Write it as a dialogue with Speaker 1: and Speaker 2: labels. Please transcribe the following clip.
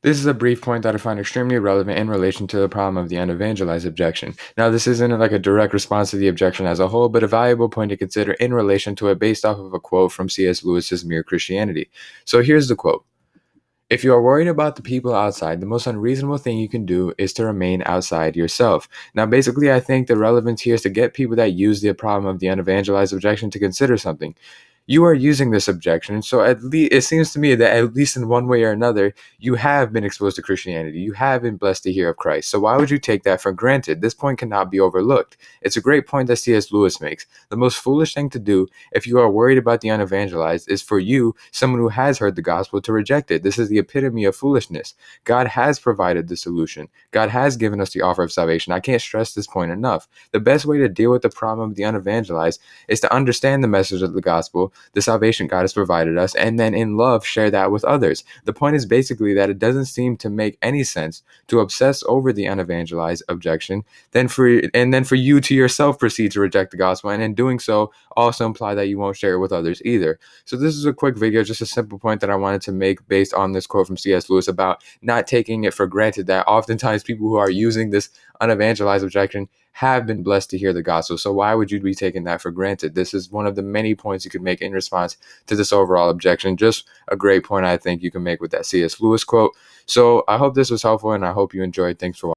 Speaker 1: This is a brief point that I find extremely relevant in relation to the problem of the unevangelized objection. Now, this isn't like a direct response to the objection as a whole, but a valuable point to consider in relation to it based off of a quote from C.S. Lewis's Mere Christianity. So here's the quote. If you are worried about the people outside, the most unreasonable thing you can do is to remain outside yourself. Now, basically, I think the relevance here is to get people that use the problem of the unevangelized objection to consider something. You are using this objection, so at least it seems to me that at least in one way or another, you have been exposed to Christianity. You have been blessed to hear of Christ. So why would you take that for granted? This point cannot be overlooked. It's a great point that C.S. Lewis makes. The most foolish thing to do if you are worried about the unevangelized is for you, someone who has heard the gospel, to reject it. This is the epitome of foolishness. God has provided the solution. God has given us the offer of salvation. I can't stress this point enough. The best way to deal with the problem of the unevangelized is to understand the message of the gospel, the salvation God has provided us, and then in love share that with others. The point is basically that it doesn't seem to make any sense to obsess over the unevangelized objection, then for you to yourself proceed to reject the gospel, and in doing so also imply that you won't share it with others either. So this is a quick video, just a simple point that I wanted to make based on this quote from C.S. Lewis about not taking it for granted that oftentimes people who are using this unevangelized objection have been blessed to hear the gospel. So why would you be taking that for granted? This is one of the many points you could make in response to this overall objection. Just a great point I think you can make with that C.S. Lewis quote. So I hope this was helpful and I hope you enjoyed. Thanks for watching.